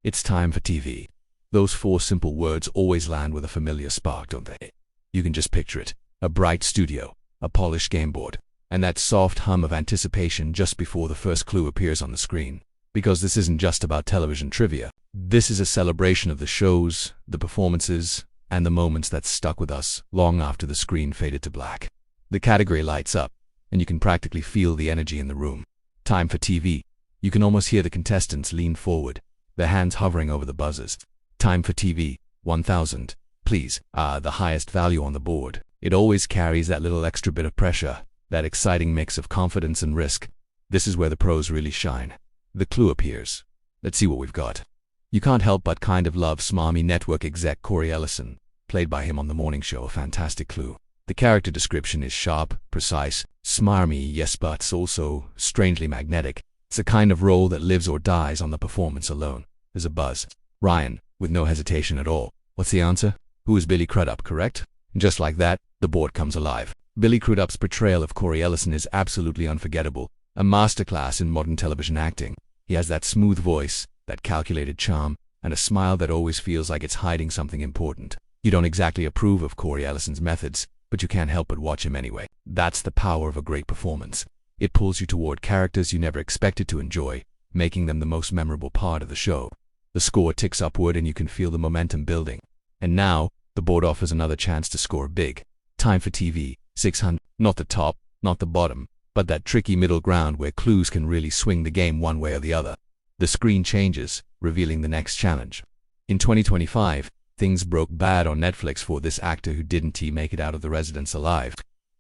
It's time for TV. Those four simple words always land with a familiar spark, don't they? You can just picture it. A bright studio, a polished game board, and that soft hum of anticipation just before the first clue appears on the screen. Because this isn't just about television trivia. This is a celebration of the shows, the performances, and the moments that stuck with us long after the screen faded to black. The category lights up, and you can practically feel the energy in the room. Time for TV. You can almost hear the contestants lean forward, their hands hovering over the buzzers. Time for TV. 1,000. Please. The highest value on the board. It always carries that little extra bit of pressure, that exciting mix of confidence and risk. This is where the pros really shine. The clue appears. Let's see what we've got. You can't help but kind of love smarmy network exec Corey Ellison, played by him on The Morning Show. A fantastic clue. The character description is sharp, precise, smarmy, yes, but also strangely magnetic. It's a kind of role that lives or dies on the performance alone. There's a buzz. Ryan, with no hesitation at all. What's the answer? Who is Billy Crudup, correct? And just like that, the board comes alive. Billy Crudup's portrayal of Corey Ellison is absolutely unforgettable. A masterclass in modern television acting. He has that smooth voice, that calculated charm, and a smile that always feels like it's hiding something important. You don't exactly approve of Corey Ellison's methods, but you can't help but watch him anyway. That's the power of a great performance. It pulls you toward characters you never expected to enjoy, making them the most memorable part of the show. The score ticks upward and you can feel the momentum building. And now, the board offers another chance to score big. Time for TV. 600. Not the top, not the bottom, but that tricky middle ground where clues can really swing the game one way or the other. The screen changes, revealing the next challenge. In 2025, things broke bad on Netflix for this actor who didn't make it out of the residence alive.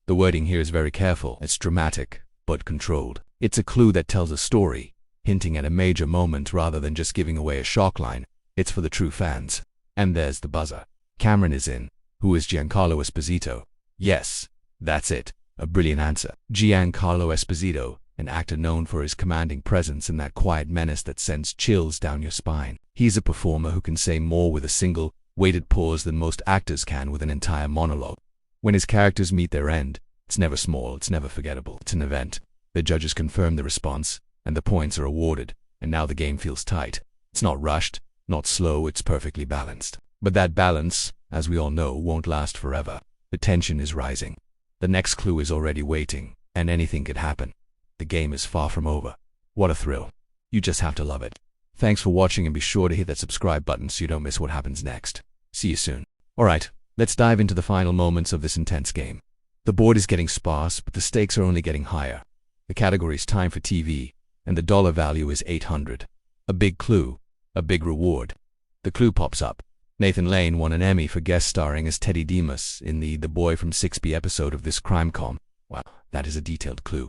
The wording here is very careful. It's dramatic, but controlled. It's a clue that tells a story, hinting at a major moment rather than just giving away a shock line. It's for the true fans. And there's the buzzer. Cameron is in. Who is Giancarlo Esposito? Yes, that's it. A brilliant answer. Giancarlo Esposito, an actor known for his commanding presence and that quiet menace that sends chills down your spine. He's a performer who can say more with a single, weighted pause than most actors can with an entire monologue. When his characters meet their end, it's never small, it's never forgettable. It's an event. The judges confirm the response, and the points are awarded, and now the game feels tight. It's not rushed, not slow, it's perfectly balanced. But that balance, as we all know, won't last forever. The tension is rising. The next clue is already waiting, and anything could happen. The game is far from over. What a thrill. You just have to love it. Thanks for watching and be sure to hit that subscribe button so you don't miss what happens next. See you soon. Alright, let's dive into the final moments of this intense game. The board is getting sparse, but the stakes are only getting higher. The category is Time for TV, and the dollar value is 800. A big clue, a big reward. The clue pops up. Nathan Lane won an Emmy for guest starring as Teddy Demas in the Boy from 6B episode of this crime-com. Wow, that is a detailed clue.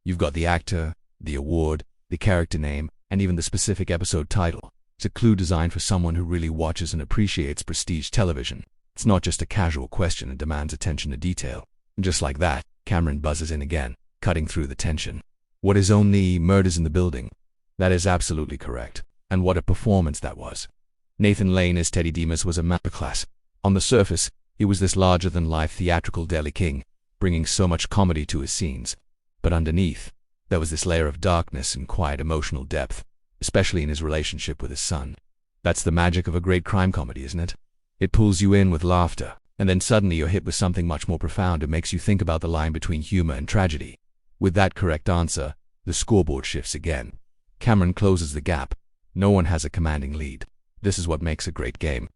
You've got the actor, the award, the character name, and even the specific episode title. It's a clue designed for someone who really watches and appreciates prestige television. It's not just a casual question, it demands attention to detail. And just like that, Cameron buzzes in again, cutting through the tension. What is only Murders in the Building? That is absolutely correct. And what a performance that was. Nathan Lane as Teddy Demas was a masterclass. On the surface, he was this larger-than-life theatrical deli king, bringing so much comedy to his scenes. But underneath, there was this layer of darkness and quiet emotional depth, especially in his relationship with his son. That's the magic of a great crime comedy, isn't it? It pulls you in with laughter, and then suddenly you're hit with something much more profound. It makes you think about the line between humor and tragedy. With that correct answer, the scoreboard shifts again. Cameron closes the gap. No one has a commanding lead. This is what makes a great game.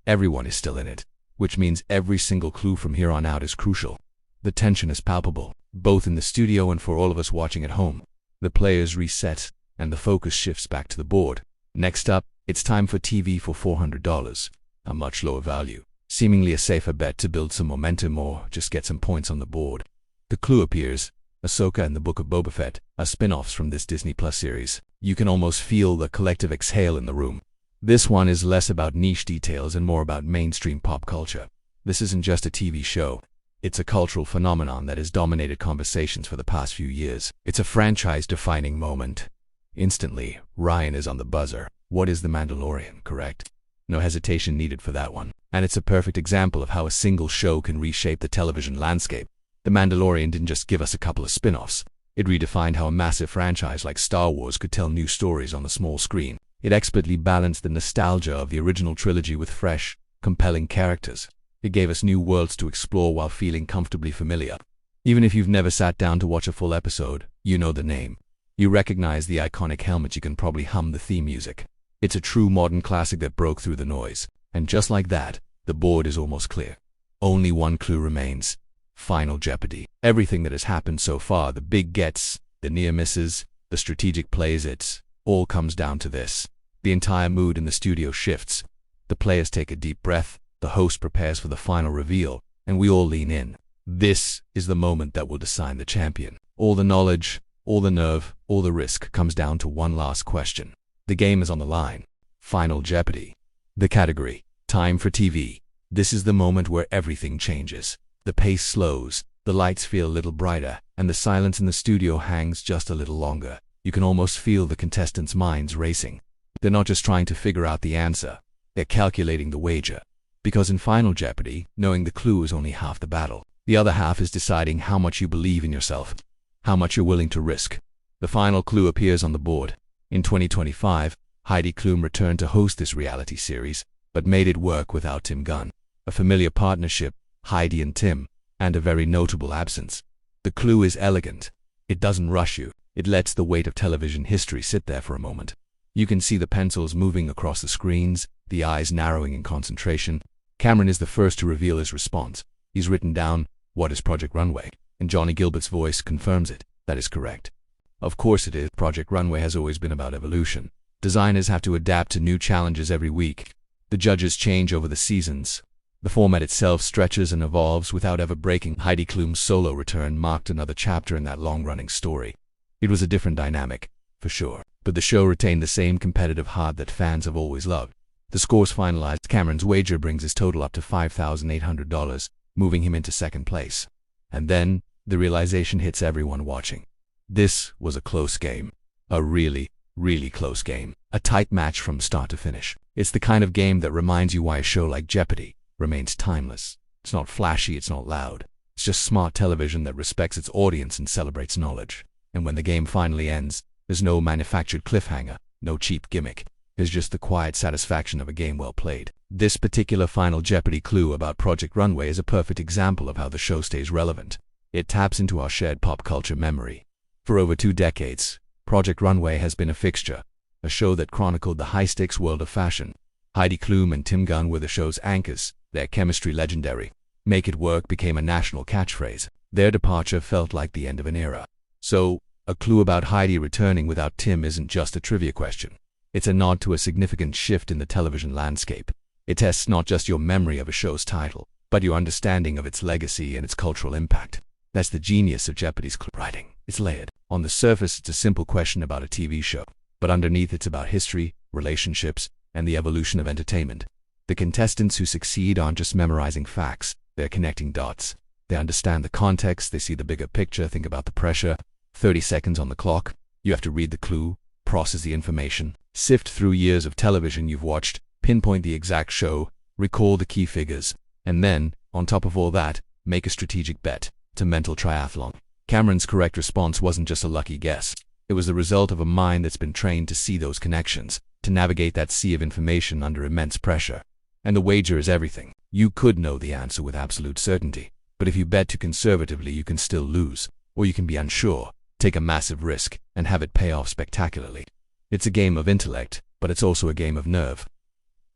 Everyone is still in it, which means every single clue from here on out is crucial. The tension is palpable, both in the studio and for all of us watching at home. The players reset, and the focus shifts back to the board. Next up, it's time for TV for $400, a much lower value, seemingly a safer bet to build some momentum or just get some points on the board. The clue appears. Ahsoka and the Book of Boba Fett are spin-offs from this Disney Plus series. You can almost feel the collective exhale in the room. This one is less about niche details and more about mainstream pop culture. This isn't just a TV show. It's a cultural phenomenon that has dominated conversations for the past few years. It's a franchise-defining moment. Instantly, Ryan is on the buzzer. What is The Mandalorian, correct? No hesitation needed for that one. And it's a perfect example of how a single show can reshape the television landscape. The Mandalorian didn't just give us a couple of spin-offs. It redefined how a massive franchise like Star Wars could tell new stories on the small screen. It expertly balanced the nostalgia of the original trilogy with fresh, compelling characters. It gave us new worlds to explore while feeling comfortably familiar. Even if you've never sat down to watch a full episode, you know the name. You recognize the iconic helmet, you can probably hum the theme music. It's a true modern classic that broke through the noise. And just like that, the board is almost clear. Only one clue remains. Final Jeopardy. Everything that has happened so far, the big gets, the near misses, the strategic plays, it all comes down to this. The entire mood in the studio shifts. The players take a deep breath, the host prepares for the final reveal, and we all lean in. This is the moment that will decide the champion. All the knowledge, all the nerve, all the risk comes down to one last question. The game is on the line. Final Jeopardy. The category: time for TV. This is the moment where everything changes. The pace slows, the lights feel a little brighter, and the silence in the studio hangs just a little longer. You can almost feel the contestants' minds racing. They're not just trying to figure out the answer, they're calculating the wager. Because in Final Jeopardy, knowing the clue is only half the battle. The other half is deciding how much you believe in yourself, how much you're willing to risk. The final clue appears on the board. In 2025, Heidi Klum returned to host this reality series, but made it work without Tim Gunn. A familiar partnership, Heidi and Tim, and a very notable absence. The clue is elegant. It doesn't rush you. It lets the weight of television history sit there for a moment. You can see the pencils moving across the screens, the eyes narrowing in concentration. Cameron is the first to reveal his response. He's written down, "What is Project Runway?" And Johnny Gilbert's voice confirms it. That is correct. Of course it is. Project Runway has always been about evolution. Designers have to adapt to new challenges every week. The judges change over the seasons. The format itself stretches and evolves without ever breaking. Heidi Klum's solo return marked another chapter in that long-running story. It was a different dynamic, for sure, but the show retained the same competitive heart that fans have always loved. The scores finalized. Cameron's wager brings his total up to $5,800, moving him into second place. And then, the realization hits everyone watching. This was a close game. A really, really close game. A tight match from start to finish. It's the kind of game that reminds you why a show like Jeopardy remains timeless. It's not flashy, it's not loud. It's just smart television that respects its audience and celebrates knowledge. And when the game finally ends, there's no manufactured cliffhanger, no cheap gimmick. There's just the quiet satisfaction of a game well played. This particular Final Jeopardy clue about Project Runway is a perfect example of how the show stays relevant. It taps into our shared pop culture memory. For over 2 decades, Project Runway has been a fixture, a show that chronicled the high-stakes world of fashion. Heidi Klum and Tim Gunn were the show's anchors, their chemistry legendary. Make it work became a national catchphrase. Their departure felt like the end of an era. So, a clue about Heidi returning without Tim isn't just a trivia question. It's a nod to a significant shift in the television landscape. It tests not just your memory of a show's title, but your understanding of its legacy and its cultural impact. That's the genius of Jeopardy's clue writing. It's layered. On the surface, it's a simple question about a TV show, but underneath it's about history, relationships, and the evolution of entertainment. The contestants who succeed aren't just memorizing facts, they're connecting dots. They understand the context, they see the bigger picture. Think about the pressure. 30 seconds on the clock. You have to read the clue, process the information, sift through years of television you've watched, pinpoint the exact show, recall the key figures, and then, on top of all that, make a strategic bet. It's a mental triathlon. Cameron's correct response wasn't just a lucky guess. It was the result of a mind that's been trained to see those connections, to navigate that sea of information under immense pressure. And the wager is everything. You could know the answer with absolute certainty, but if you bet too conservatively, you can still lose, or you can be unsure, take a massive risk, and have it pay off spectacularly. It's a game of intellect, but it's also a game of nerve.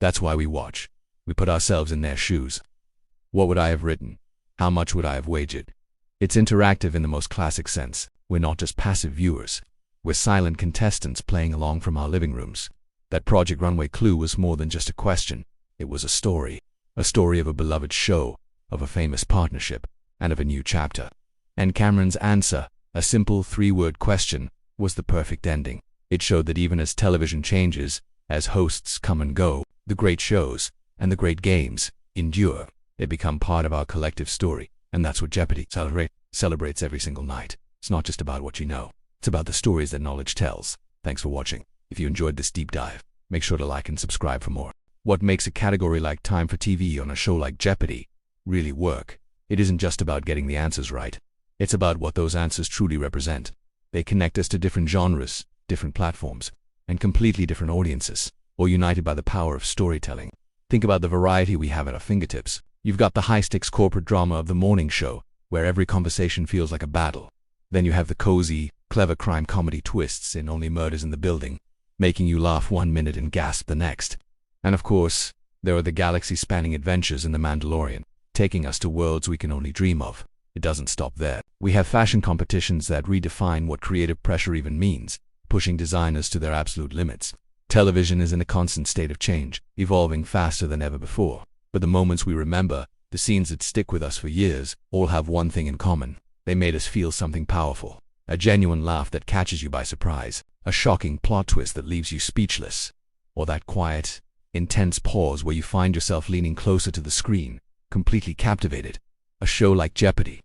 That's why we watch. We put ourselves in their shoes. What would I have written? How much would I have wagered? It's interactive in the most classic sense. We're not just passive viewers. We're silent contestants playing along from our living rooms. That Project Runway clue was more than just a question. It was a story of a beloved show, of a famous partnership, and of a new chapter. And Cameron's answer, a simple 3-word question, was the perfect ending. It showed that even as television changes, as hosts come and go, the great shows and the great games endure. They become part of our collective story, and that's what Jeopardy celebrates every single night. It's not just about what you know. It's about the stories that knowledge tells. Thanks for watching. If you enjoyed this deep dive, make sure to like and subscribe for more. What makes a category like Time for TV on a show like Jeopardy really work? It isn't just about getting the answers right. It's about what those answers truly represent. They connect us to different genres, different platforms, and completely different audiences, all united by the power of storytelling. Think about the variety we have at our fingertips. You've got the high-stakes corporate drama of the morning show, where every conversation feels like a battle. Then you have the cozy, clever crime comedy twists in Only Murders in the Building, making you laugh 1 minute and gasp the next. And of course, there are the galaxy-spanning adventures in The Mandalorian, taking us to worlds we can only dream of. It doesn't stop there. We have fashion competitions that redefine what creative pressure even means, pushing designers to their absolute limits. Television is in a constant state of change, evolving faster than ever before. But the moments we remember, the scenes that stick with us for years, all have one thing in common. They made us feel something powerful. A genuine laugh that catches you by surprise. A shocking plot twist that leaves you speechless. Or that quiet, intense pause where you find yourself leaning closer to the screen, completely captivated. A show like Jeopardy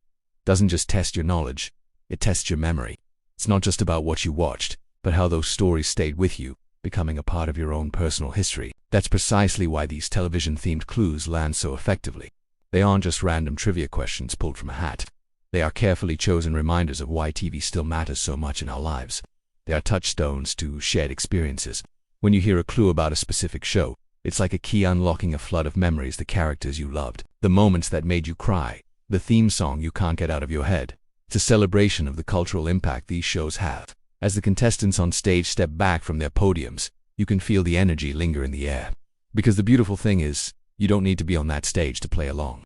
doesn't just test your knowledge, it tests your memory. It's not just about what you watched, but how those stories stayed with you, becoming a part of your own personal history. That's precisely why these television-themed clues land so effectively. They aren't just random trivia questions pulled from a hat. They are carefully chosen reminders of why TV still matters so much in our lives. They are touchstones to shared experiences. When you hear a clue about a specific show, it's like a key unlocking a flood of memories, the characters you loved, the moments that made you cry, the theme song you can't get out of your head. It's a celebration of the cultural impact these shows have. As the contestants on stage step back from their podiums, you can feel the energy linger in the air. Because the beautiful thing is, you don't need to be on that stage to play along.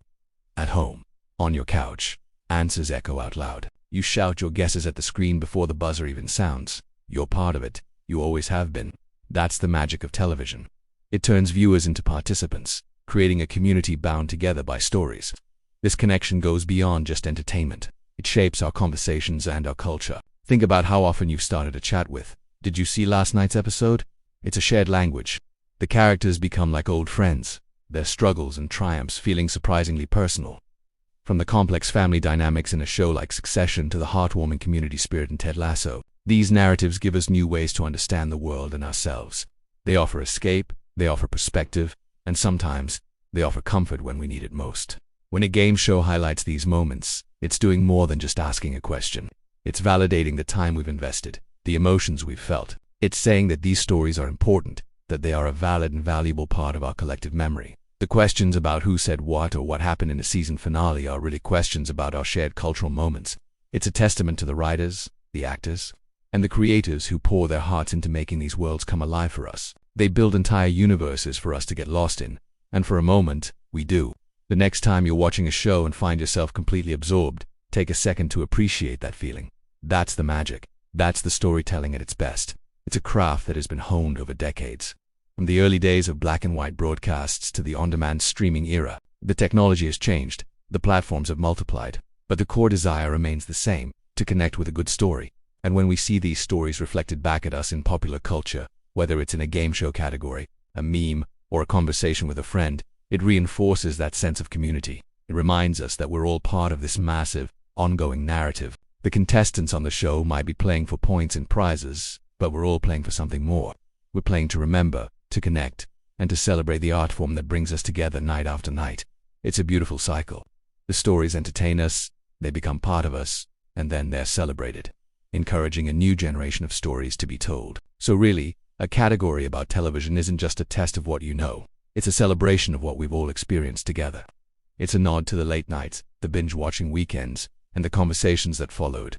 At home, on your couch, answers echo out loud. You shout your guesses at the screen before the buzzer even sounds. You're part of it. You always have been. That's the magic of television. It turns viewers into participants, creating a community bound together by stories. This connection goes beyond just entertainment. It shapes our conversations and our culture. Think about how often you've started a chat with, "Did you see last night's episode?" It's a shared language. The characters become like old friends, their struggles and triumphs feeling surprisingly personal. From the complex family dynamics in a show like Succession to the heartwarming community spirit in Ted Lasso, these narratives give us new ways to understand the world and ourselves. They offer escape, they offer perspective, and sometimes they offer comfort when we need it most. When a game show highlights these moments, it's doing more than just asking a question. It's validating the time we've invested, the emotions we've felt. It's saying that these stories are important, that they are a valid and valuable part of our collective memory. The questions about who said what or what happened in a season finale are really questions about our shared cultural moments. It's a testament to the writers, the actors, and the creators who pour their hearts into making these worlds come alive for us. They build entire universes for us to get lost in, and for a moment, we do. The next time you're watching a show and find yourself completely absorbed, take a second to appreciate that feeling. That's the magic. That's the storytelling at its best. It's a craft that has been honed over decades. From the early days of black and white broadcasts to the on-demand streaming era, the technology has changed, the platforms have multiplied, but the core desire remains the same, to connect with a good story. And when we see these stories reflected back at us in popular culture, whether it's in a game show category, a meme, or a conversation with a friend, it reinforces that sense of community. It reminds us that we're all part of this massive, ongoing narrative. The contestants on the show might be playing for points and prizes, but we're all playing for something more. We're playing to remember, to connect, and to celebrate the art form that brings us together night after night. It's a beautiful cycle. The stories entertain us, they become part of us, and then they're celebrated, encouraging a new generation of stories to be told. So really, a category about television isn't just a test of what you know. It's a celebration of what we've all experienced together. It's a nod to the late nights, the binge-watching weekends, and the conversations that followed.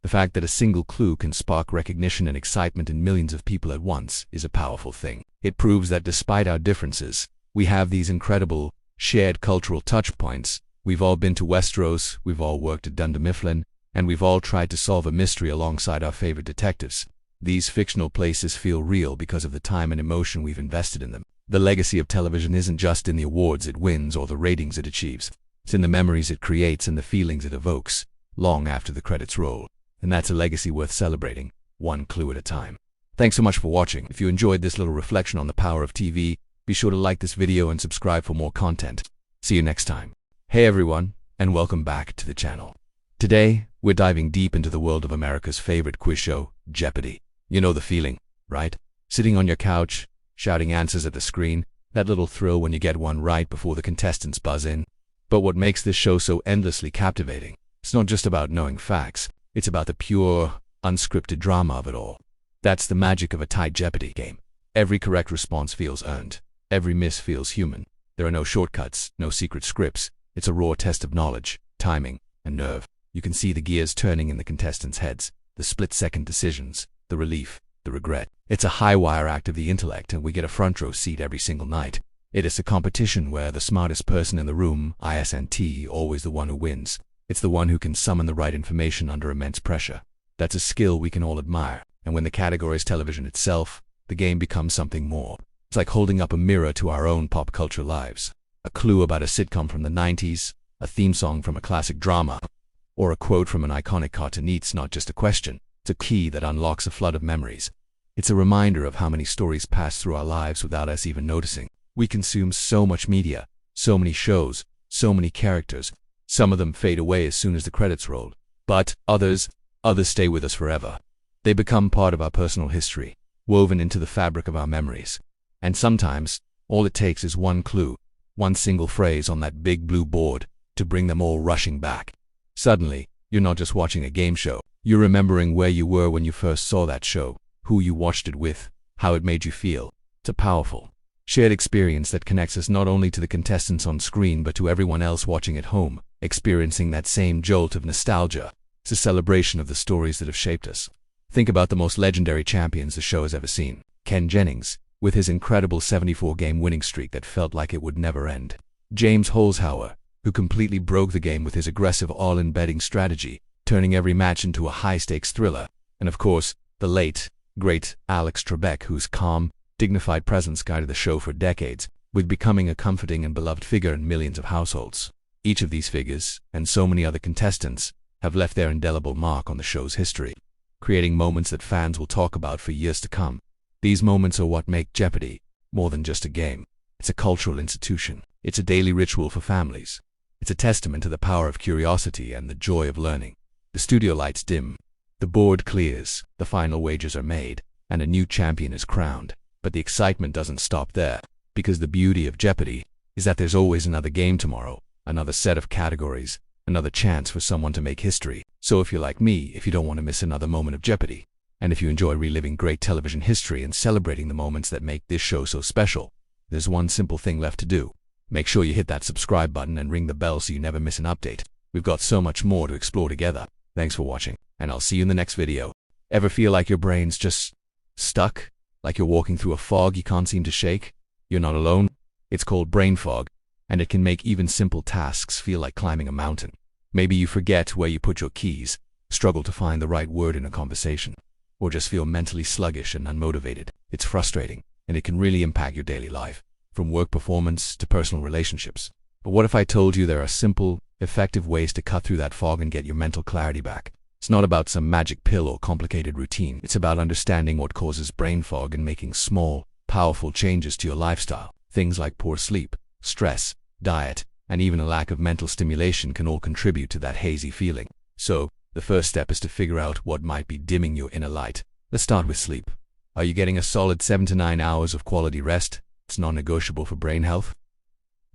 The fact that a single clue can spark recognition and excitement in millions of people at once is a powerful thing. It proves that despite our differences, we have these incredible, shared cultural touchpoints. We've all been to Westeros, we've all worked at Dunder Mifflin, and we've all tried to solve a mystery alongside our favorite detectives. These fictional places feel real because of the time and emotion we've invested in them. The legacy of television isn't just in the awards it wins or the ratings it achieves. It's in the memories it creates and the feelings it evokes, long after the credits roll. And that's a legacy worth celebrating, one clue at a time. Thanks so much for watching. If you enjoyed this little reflection on the power of TV, be sure to like this video and subscribe for more content. See you next time. Hey everyone, and welcome back to the channel. Today, we're diving deep into the world of America's favorite quiz show, Jeopardy. You know the feeling, right? Sitting on your couch, shouting answers at the screen, that little thrill when you get one right before the contestants buzz in. But what makes this show so endlessly captivating? It's not just about knowing facts. It's about the pure, unscripted drama of it all. That's the magic of a tight Jeopardy game. Every correct response feels earned. Every miss feels human. There are no shortcuts, no secret scripts. It's a raw test of knowledge, timing, and nerve. You can see the gears turning in the contestants' heads, the split-second decisions, the relief, the regret. It's a high-wire act of the intellect, and we get a front-row seat every single night. It is a competition where the smartest person in the room, ISNT, always the one who wins. It's the one who can summon the right information under immense pressure. That's a skill we can all admire, and when the category is television itself, the game becomes something more. It's like holding up a mirror to our own pop culture lives. A clue about a sitcom from the 90s, a theme song from a classic drama, or a quote from an iconic cartoon. It's not just a question, it's a key that unlocks a flood of memories. It's a reminder of how many stories pass through our lives without us even noticing. We consume so much media, so many shows, so many characters. Some of them fade away as soon as the credits roll, but others stay with us forever. They become part of our personal history, woven into the fabric of our memories. And sometimes, all it takes is one clue, one single phrase on that big blue board, to bring them all rushing back. Suddenly, you're not just watching a game show, you're remembering where you were when you first saw that show, who you watched it with, how it made you feel. It's a powerful, shared experience that connects us not only to the contestants on screen but to everyone else watching at home, experiencing that same jolt of nostalgia. It's a celebration of the stories that have shaped us. Think about the most legendary champions the show has ever seen. Ken Jennings, with his incredible 74-game winning streak that felt like it would never end. James Holzhauer, who completely broke the game with his aggressive all-in betting strategy, turning every match into a high-stakes thriller. And of course, the late, great Alex Trebek, whose calm, dignified presence guided the show for decades, with becoming a comforting and beloved figure in millions of households. Each of these figures, and so many other contestants, have left their indelible mark on the show's history, creating moments that fans will talk about for years to come. These moments are what make Jeopardy more than just a game. It's a cultural institution. It's a daily ritual for families. It's a testament to the power of curiosity and the joy of learning. The studio lights dim, the board clears, the final wagers are made, and a new champion is crowned. But the excitement doesn't stop there, because the beauty of Jeopardy is that there's always another game tomorrow, another set of categories, another chance for someone to make history. So if you're like me, if you don't want to miss another moment of Jeopardy, and if you enjoy reliving great television history and celebrating the moments that make this show so special, there's one simple thing left to do. Make sure you hit that subscribe button and ring the bell so you never miss an update. We've got so much more to explore together. Thanks for watching, and I'll see you in the next video. Ever feel like your brain's just stuck? Like you're walking through a fog you can't seem to shake? You're not alone. It's called brain fog, and it can make even simple tasks feel like climbing a mountain. Maybe you forget where you put your keys, struggle to find the right word in a conversation, or just feel mentally sluggish and unmotivated. It's frustrating, and it can really impact your daily life, from work performance to personal relationships. But what if I told you there are simple, effective ways to cut through that fog and get your mental clarity back? It's not about some magic pill or complicated routine. It's about understanding what causes brain fog and making small, powerful changes to your lifestyle. Things like poor sleep, stress, diet, and even a lack of mental stimulation can all contribute to that hazy feeling. So, the first step is to figure out what might be dimming your inner light. Let's start with sleep. Are you getting a solid 7 to 9 hours of quality rest? It's non-negotiable for brain health.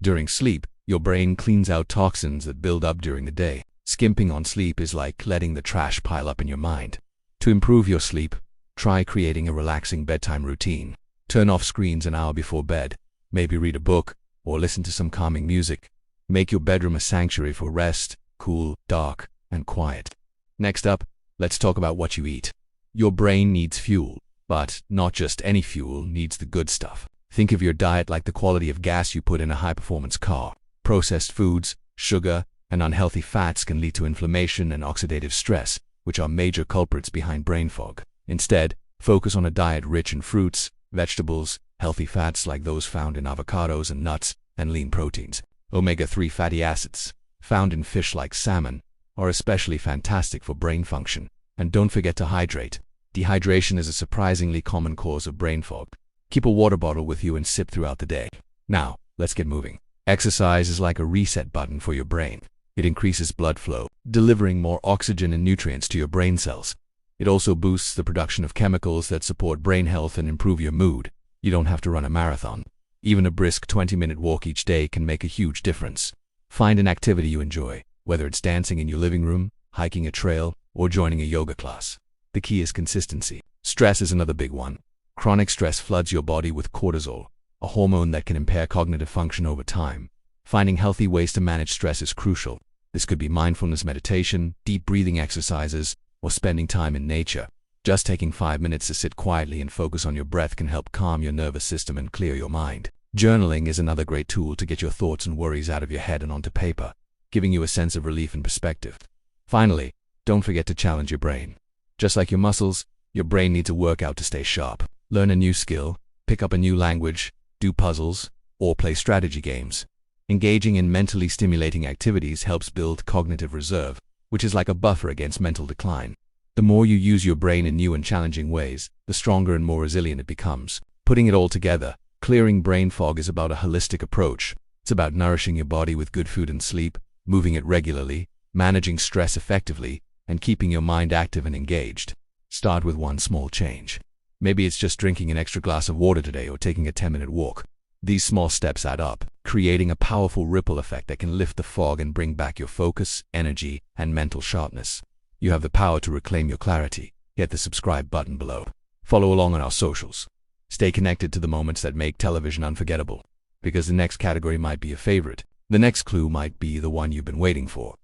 During sleep, your brain cleans out toxins that build up during the day. Skimping on sleep is like letting the trash pile up in your mind. To improve your sleep, try creating a relaxing bedtime routine. Turn off screens an hour before bed. Maybe read a book, or listen to some calming music. Make your bedroom a sanctuary for rest, cool, dark, and quiet. Next up, let's talk about what you eat. Your brain needs fuel, but not just any fuel, needs the good stuff. Think of your diet like the quality of gas you put in a high-performance car. Processed foods, sugar, and unhealthy fats can lead to inflammation and oxidative stress, which are major culprits behind brain fog. Instead, focus on a diet rich in fruits, vegetables, healthy fats like those found in avocados and nuts, and lean proteins. Omega-3 fatty acids, found in fish like salmon, are especially fantastic for brain function. And don't forget to hydrate. Dehydration is a surprisingly common cause of brain fog. Keep a water bottle with you and sip throughout the day. Now, let's get moving. Exercise is like a reset button for your brain. It increases blood flow, delivering more oxygen and nutrients to your brain cells. It also boosts the production of chemicals that support brain health and improve your mood. You don't have to run a marathon. Even a brisk 20-minute walk each day can make a huge difference. Find an activity you enjoy, whether it's dancing in your living room, hiking a trail, or joining a yoga class. The key is consistency. Stress is another big one. Chronic stress floods your body with cortisol, a hormone that can impair cognitive function over time. Finding healthy ways to manage stress is crucial. This could be mindfulness meditation, deep breathing exercises, or spending time in nature. Just taking 5 minutes to sit quietly and focus on your breath can help calm your nervous system and clear your mind. Journaling is another great tool to get your thoughts and worries out of your head and onto paper, giving you a sense of relief and perspective. Finally, don't forget to challenge your brain. Just like your muscles, your brain needs a workout to stay sharp. Learn a new skill, pick up a new language, do puzzles, or play strategy games. Engaging in mentally stimulating activities helps build cognitive reserve, which is like a buffer against mental decline. The more you use your brain in new and challenging ways, the stronger and more resilient it becomes. Putting it all together, clearing brain fog is about a holistic approach. It's about nourishing your body with good food and sleep, moving it regularly, managing stress effectively, and keeping your mind active and engaged. Start with one small change. Maybe it's just drinking an extra glass of water today or taking a 10-minute walk. These small steps add up, creating a powerful ripple effect that can lift the fog and bring back your focus, energy, and mental sharpness. You have the power to reclaim your clarity. Hit the subscribe button below. Follow along on our socials. Stay connected to the moments that make television unforgettable, because the next category might be your favorite. The next clue might be the one you've been waiting for.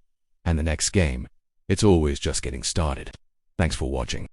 And the next game, it's always just getting started. Thanks for watching.